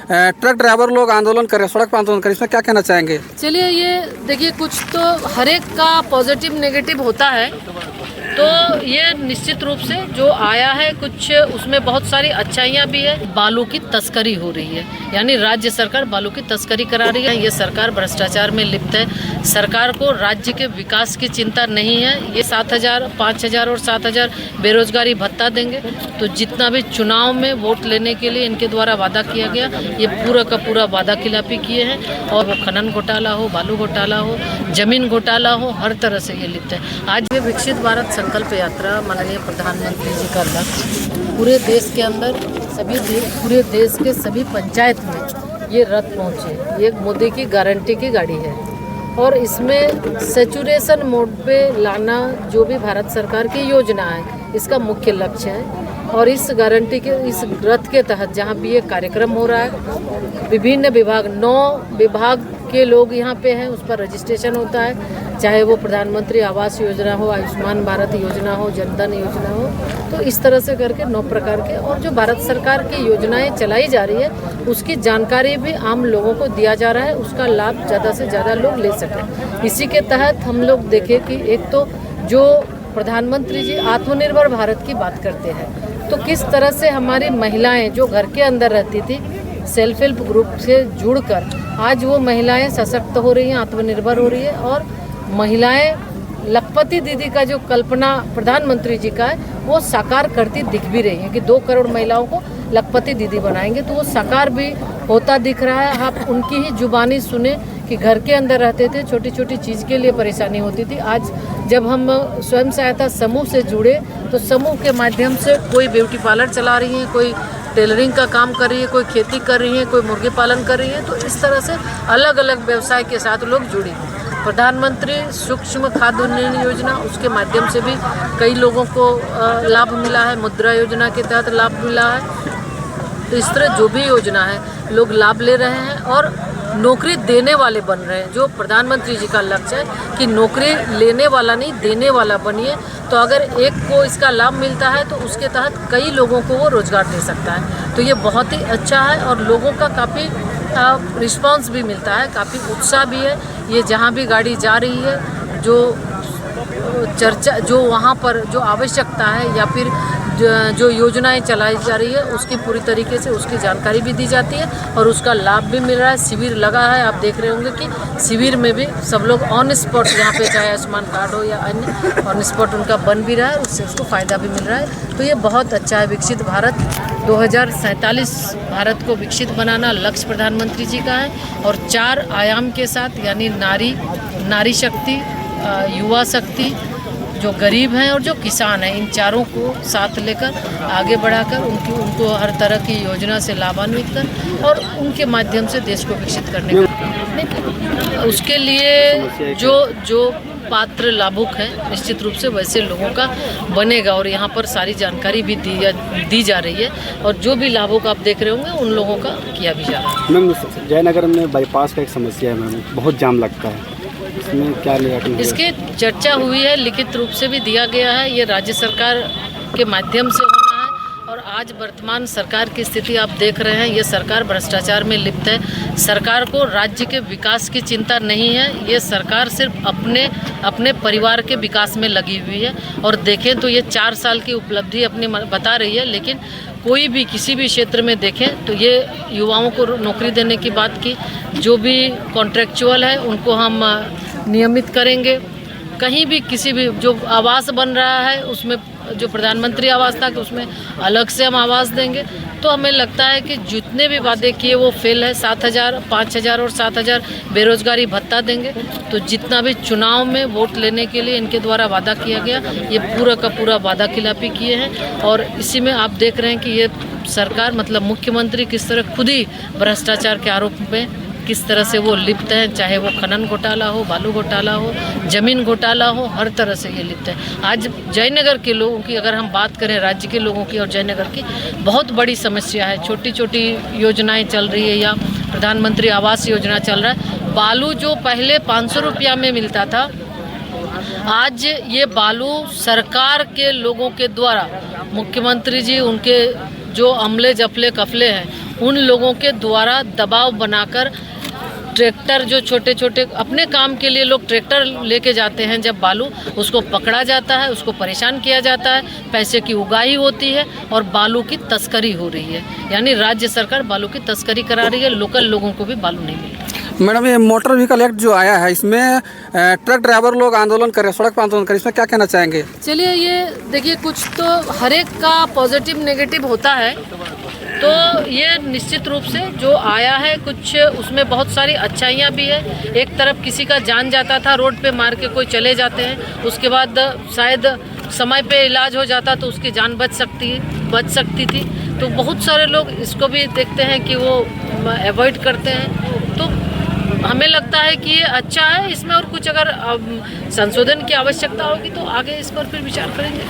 Truck driver लोग आंदोलन कर रहे हैं, सड़क पर आंदोलन कर रहे हैं, इसमें क्या कहना चाहेंगे? चलिए, ये देखिए, कुछ तो हर एक का पॉजिटिव नेगेटिव होता है। तो ये निश्चित रूप से जो आया है, कुछ उसमें बहुत सारी अच्छाइयाँ भी है। बालू की तस्करी हो रही है, यानी राज्य सरकार बालू की तस्करी करा रही है। ये सरकार भ्रष्टाचार में लिप्त है। सरकार को राज्य के विकास की चिंता नहीं है। ये 7,000, 5,000 और 7,000 बेरोजगारी भत्ता देंगे। तो जितना भी चुनाव में वोट लेने के लिए इनके द्वारा वादा किया गया, ये पूरा का पूरा वादा खिलाफी किए हैं। और वो खनन घोटाला हो, बालू घोटाला हो, जमीन घोटाला हो, हर तरह से ये लिप्त है। आज ये विकसित भारत संकल्प यात्रा माननीय प्रधानमंत्री जी का लक्ष्य पूरे देश के अंदर पूरे देश के सभी पंचायत में ये रथ पहुँचे। ये मोदी की गारंटी की गाड़ी है और इसमें सैचुरेशन मोड पे लाना जो भी भारत सरकार की योजना है, इसका मुख्य लक्ष्य है। और इस गारंटी के इस रथ के तहत जहाँ भी ये कार्यक्रम हो रहा है, विभिन्न विभाग 9 विभाग के लोग यहाँ पे हैं, उस पर रजिस्ट्रेशन होता है। चाहे वो प्रधानमंत्री आवास योजना हो, आयुष्मान भारत योजना हो, जनधन योजना हो, तो इस तरह से करके 9 प्रकार के और जो भारत सरकार की योजनाएं चलाई जा रही है, उसकी जानकारी भी आम लोगों को दिया जा रहा है, उसका लाभ ज़्यादा से ज़्यादा लोग ले सकें। इसी के तहत हम लोग देखें कि एक तो जो प्रधानमंत्री जी आत्मनिर्भर भारत की बात करते हैं, तो किस तरह से हमारी महिलाएं जो घर के अंदर रहती थी, सेल्फ हेल्प ग्रुप से जुड़कर आज वो महिलाएं सशक्त हो रही हैं, आत्मनिर्भर हो रही है। और महिलाएं लखपति दीदी का जो कल्पना प्रधानमंत्री जी का है, वो साकार करती दिख भी रही है कि 2 करोड़ महिलाओं को लखपति दीदी बनाएंगे। तो वो साकार भी होता दिख रहा है। आप उनकी ही जुबानी सुने कि घर के अंदर रहते थे, छोटी छोटी चीज़ के लिए परेशानी होती थी। आज जब हम स्वयं सहायता समूह से जुड़े, तो समूह के माध्यम से कोई ब्यूटी पार्लर चला रही है, कोई टेलरिंग का काम कर रही है, कोई खेती कर रही है, कोई मुर्गी पालन कर रही है। तो इस तरह से अलग अलग व्यवसाय के साथ लोग जुड़े। प्रधानमंत्री सूक्ष्म खाद्य उन्नयन योजना, उसके माध्यम से भी कई लोगों को लाभ मिला है। मुद्रा योजना के तहत लाभ मिला है। तो इस तरह जो भी योजना है, लोग लाभ ले रहे हैं और नौकरी देने वाले बन रहे हैं। जो प्रधानमंत्री जी का लक्ष्य है कि नौकरी लेने वाला नहीं, देने वाला बनिए। तो अगर एक को इसका लाभ मिलता है, तो उसके तहत कई लोगों को वो रोजगार दे सकता है। तो ये बहुत ही अच्छा है और लोगों का काफ़ी रिस्पांस भी मिलता है, काफ़ी उत्साह भी है। ये जहाँ भी गाड़ी जा रही है, जो चर्चा, जो वहाँ पर जो आवश्यकता है या फिर जो योजनाएं चलाई जा रही है, उसकी पूरी तरीके से उसकी जानकारी भी दी जाती है और उसका लाभ भी मिल रहा है। शिविर लगा है, आप देख रहे होंगे कि शिविर में भी सब लोग ऑन स्पॉट, यहाँ पे चाहे आयुष्मान कार्ड हो या अन्य, ऑन स्पॉट उनका बन भी रहा है, उससे उसको फ़ायदा भी मिल रहा है। तो ये बहुत अच्छा है। विकसित भारत 2047 भारत को विकसित बनाना लक्ष्य प्रधानमंत्री जी का है और 4 आयाम के साथ, यानी नारी शक्ति, युवा शक्ति, जो गरीब हैं और जो किसान हैं, इन चारों को साथ लेकर आगे बढ़ाकर उनको हर तरह की योजना से लाभान्वित कर और उनके माध्यम से देश को विकसित करने का, उसके लिए जो पात्र लाभुक हैं, निश्चित रूप से वैसे लोगों का बनेगा। और यहाँ पर सारी जानकारी भी दी जा रही है और जो भी लाभुक आप देख रहे होंगे, उन लोगों का किया भी जा रहा है। मैम, जयनगर में बाईपास का एक समस्या है मैम, बहुत जाम लगता है, इसमें क्या निराकरण? इसकी चर्चा हुई है, लिखित रूप से भी दिया गया है। ये राज्य सरकार के माध्यम से होना है। और आज वर्तमान सरकार की स्थिति आप देख रहे हैं, ये सरकार भ्रष्टाचार में लिप्त है। सरकार को राज्य के विकास की चिंता नहीं है। ये सरकार सिर्फ अपने परिवार के विकास में लगी हुई है। और देखें तो ये 4 साल की उपलब्धि अपनी बता रही है, लेकिन कोई भी किसी भी क्षेत्र में देखें तो ये युवाओं को नौकरी देने की बात की, जो भी कॉन्ट्रेक्चुअल है उनको हम नियमित करेंगे। कहीं भी किसी भी जो आवास बन रहा है, उसमें जो प्रधानमंत्री आवास था कि उसमें अलग से हम आवास देंगे। तो हमें लगता है कि जितने भी वादे किए वो फेल है। 7,000, 5,000 और 7,000 बेरोजगारी भत्ता देंगे। तो जितना भी चुनाव में वोट लेने के लिए इनके द्वारा वादा किया गया, ये पूरा का पूरा वादा खिलाफी किए हैं। और इसी में आप देख रहे हैं कि ये सरकार, मतलब मुख्यमंत्री किस तरह खुद ही भ्रष्टाचार के आरोप में किस तरह से वो लिप्त हैं। चाहे वो खनन घोटाला हो, बालू घोटाला हो, जमीन घोटाला हो, हर तरह से ये लिप्त है। आज जयनगर के लोगों की अगर हम बात करें, राज्य के लोगों की और जयनगर की, बहुत बड़ी समस्या है। छोटी छोटी योजनाएं चल रही है या प्रधानमंत्री आवास योजना चल रहा है। बालू जो पहले 500 रुपया में मिलता था, आज ये बालू सरकार के लोगों के द्वारा, मुख्यमंत्री जी, उनके जो अमले जफले कफले हैं, उन लोगों के द्वारा दबाव बनाकर ट्रैक्टर जो छोटे छोटे अपने काम के लिए लोग ट्रैक्टर लेके जाते हैं, जब बालू उसको पकड़ा जाता है, उसको परेशान किया जाता है, पैसे की उगाही होती है और बालू की तस्करी हो रही है। यानी राज्य सरकार बालू की तस्करी करा रही है, लोकल लोगों को भी बालू नहीं मिल रहा। मैडम, ये मोटर व्हीकल एक्ट जो आया है, इसमें ट्रक ड्राइवर लोग आंदोलन कर रहे हैं, सड़क पर आंदोलन कर रहे हैं, इसमें क्या कहना चाहेंगे? चलिए, ये देखिए, कुछ तो हर एक का पॉजिटिव नेगेटिव होता है। तो ये निश्चित रूप से जो आया है, कुछ उसमें बहुत सारी अच्छाइयाँ भी है। एक तरफ किसी का जान जाता था, रोड पे मार के कोई चले जाते हैं, उसके बाद शायद समय पे इलाज हो जाता तो उसकी जान बच सकती थी। तो बहुत सारे लोग इसको भी देखते हैं कि वो अवॉइड करते हैं। तो हमें लगता है कि ये अच्छा है। इसमें और कुछ अगर संशोधन की आवश्यकता होगी तो आगे इस पर फिर विचार करेंगे।